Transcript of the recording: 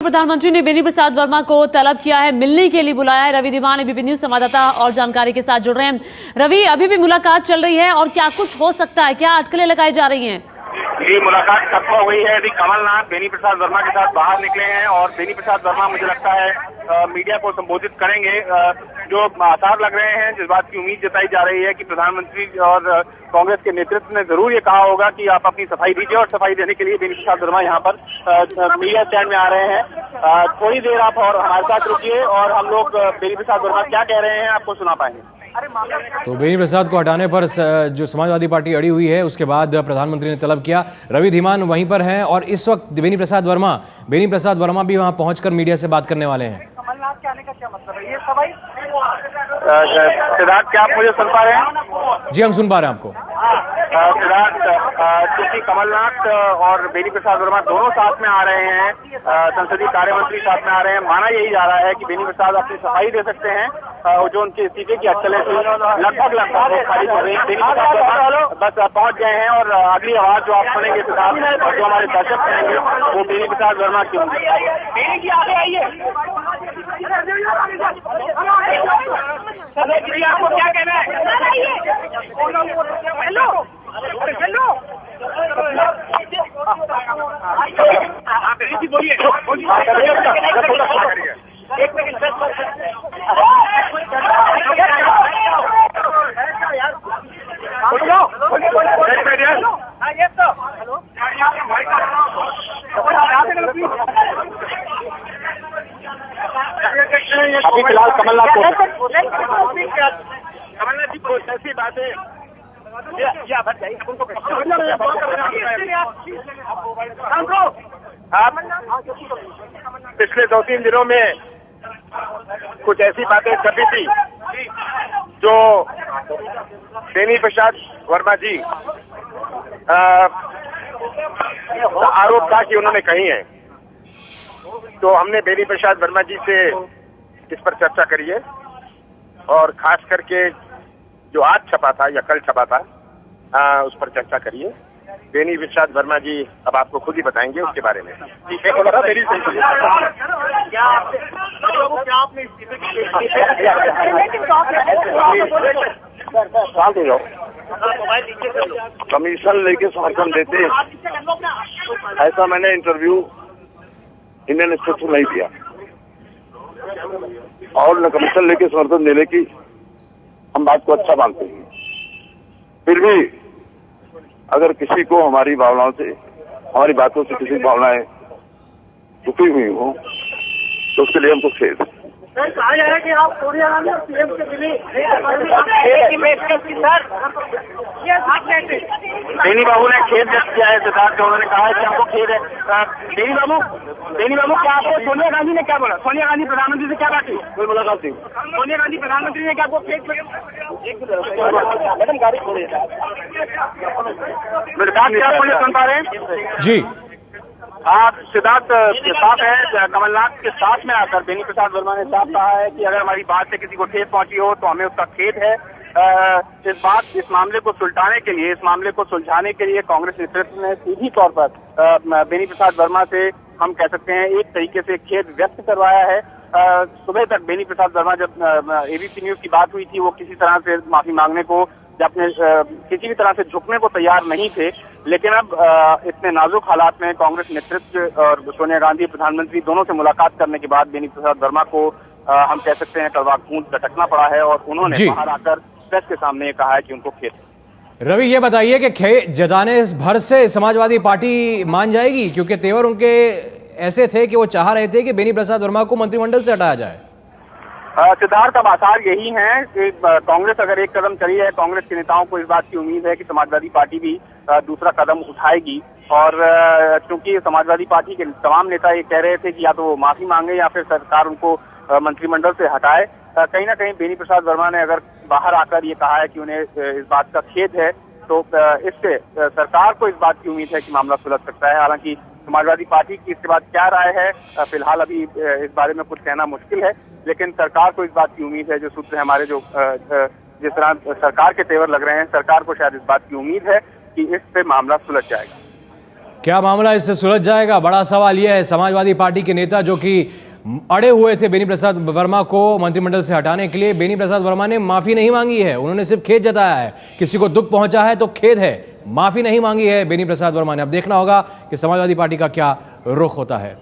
प्रधानमंत्री ने बेनी प्रसाद वर्मा को तलब किया है, मिलने के लिए बुलाया है। रवि धीमान एबीपी न्यूज संवाददाता और जानकारी के साथ जुड़ रहे हैं। रवि, अभी भी मुलाकात चल रही है और क्या कुछ हो सकता है, क्या अटकलें लगाई जा रही हैं? जी, मुलाकात खत्म हो गई है। अभी कमलनाथ बेनी प्रसाद वर्मा के साथ बाहर निकले हैं और बेनी प्रसाद वर्मा मुझे लगता है मीडिया को संबोधित करेंगे। जो आसार लग रहे हैं, जिस बात की उम्मीद जताई जा रही है कि प्रधानमंत्री और कांग्रेस के नेतृत्व ने जरूर ये कहा होगा कि आप अपनी सफाई दीजिए, और सफाई देने के लिए बेनी प्रसाद वर्मा यहाँ पर मीडिया स्टैंड में आ रहे हैं। थोड़ी देर आप और हमारे साथ रुकिए और हम लोग बेनी प्रसाद वर्मा क्या कह रहे हैं आपको सुना पाएंगे। तो बेनी प्रसाद को हटाने पर जो समाजवादी पार्टी अड़ी हुई है, उसके बाद प्रधानमंत्री ने तलब किया। रवि धीमान वहीं पर हैं और इस वक्त बेनी प्रसाद वर्मा भी वहां पहुंचकर मीडिया से बात करने वाले हैं। कमलनाथ के आने का क्या मतलब है? ये सवाई सिद्धार्थ, क्या आप मुझे सुन पा रहे हैं? जी, हम सुन पा रहे हैं आपको। सिद्धार्थ, क्योंकि कमलनाथ और बेनी प्रसाद वर्मा दोनों साथ में आ रहे हैं, संसदीय कार्य मंत्री साथ में आ रहे हैं, माना यही जा रहा है कि बेनी प्रसाद अपनी सफाई दे सकते हैं। जो उनके इस्तीफे की अटकलें थी लगभग खारिज हो गई। बेनी प्रसाद वर्मा बस पहुंच गए हैं और अगली आवाज जो आप सुनेंगे सिद्धार्थ और जो हमारे दर्शक सुनेंगे वो बेनी प्रसाद वर्मा की होंगी। आपको क्या कहना है? हेलो, बोलिए। एक मिनट, अभी फिलहाल कमलनाथ जी को ऐसी बातें पिछले 2-3 दिनों में कुछ ऐसी बातें कही थी जो बेनी प्रसाद वर्मा जी आरोप था कि उन्होंने कही है। तो हमने बेनी प्रसाद वर्मा जी से इस पर चर्चा करी है और खास करके जो आज छपा था या कल छपा था उस पर चर्चा करिए। बेनी प्रसाद वर्मा जी अब आपको खुद ही बताएंगे उसके बारे में। कमीशन लेके समर्थन देते, ऐसा मैंने इंटरव्यू इंडियन एक्सप्रेस में नहीं दिया और न कमीशन लेके समर्थन देने की हम बात को अच्छा मानते हैं। फिर भी अगर किसी को हमारी भावनाओं से, हमारी बातों से किसी भावनाएं दुखी हुई हो तो उसके लिए हमको खेद। कहा जा रहा है कि आप सोनिया गांधी और पीएम के मिले बेनी बाबू ने खेद व्यक्त किया है सिद्धार्थ, उन्होंने कहा है कि हमको खेद है। बेनी बाबू क्या आपको सोनिया गांधी ने क्या बोला? सोनिया गांधी प्रधानमंत्री से क्या बात हुई? कोई मुलाकात नहीं। सोनिया गांधी प्रधानमंत्री ने क्या आपको खेद आप मुझे सुन पा रहे हैं? जी, आप सिद्धार्थ साफ है, कमलनाथ के साथ में आकर बेनी प्रसाद वर्मा ने साफ कहा है कि अगर हमारी बात से किसी को ठेस पहुंची हो तो हमें उसका खेद है। इस मामले को सुलझाने के लिए, इस मामले को सुलझाने के लिए कांग्रेस नेतृत्व ने सीधी तौर पर बेनी प्रसाद वर्मा से हम कह सकते हैं एक तरीके से खेद व्यक्त करवाया है। सुबह तक बेनी प्रसाद वर्मा जब एबीपी न्यूज की बात हुई थी वो किसी तरह से माफी मांगने को या अपने किसी भी तरह से झुकने को तैयार नहीं थे, लेकिन अब इतने नाजुक हालात में कांग्रेस नेतृत्व और सोनिया गांधी प्रधानमंत्री दोनों से मुलाकात करने के बाद बेनी प्रसाद वर्मा को हम कह सकते हैं कड़वा खून झटकना पड़ा है और उन्होंने बाहर आकर प्रेस के सामने ये कहा है कि उनको खेद है। रवि, ये बताइए कि खेद जताने भर से समाजवादी पार्टी मान जाएगी, क्योंकि तेवर उनके ऐसे थे कि वो चाह रहे थे कि बेनी प्रसाद वर्मा को मंत्रिमंडल से हटाया जाए। सिद्धार्थ, अब आसार यही हैं कि कांग्रेस अगर एक कदम चली है, कांग्रेस के नेताओं को इस बात की उम्मीद है कि समाजवादी पार्टी भी दूसरा कदम उठाएगी। और क्योंकि समाजवादी पार्टी के तमाम नेता ये कह रहे थे कि या तो वो माफी मांगे या फिर सरकार उनको मंत्रिमंडल से हटाए, कहीं ना कहीं बेनी प्रसाद वर्मा ने अगर बाहर आकर ये कहा है कि उन्हें इस बात का खेद है, तो इससे सरकार को इस बात की उम्मीद है कि मामला सुलझ सकता है। हालांकि समाजवादी पार्टी की इसके बाद क्या राय है फिलहाल अभी इस बारे में कुछ कहना मुश्किल है, लेकिन सरकार को इस बात की उम्मीद है, जो सूत्र हमारे जो जिस तरह सरकार के तेवर लग रहे हैं, सरकार को शायद इस बात की उम्मीद है कि इससे मामला सुलझ जाएगा। क्या मामला इससे सुलझ जाएगा? बड़ा सवाल यह है। समाजवादी पार्टी के नेता जो कि अड़े हुए थे बेनी प्रसाद वर्मा को मंत्रिमंडल से हटाने के लिए, बेनी प्रसाद वर्मा ने माफी नहीं मांगी है। उन्होंने सिर्फ खेद जताया है। किसी को दुख पहुंचा है तो खेद है, माफी नहीं मांगी है बेनी प्रसाद वर्मा ने। अब देखना होगा कि समाजवादी पार्टी का क्या रुख होता है।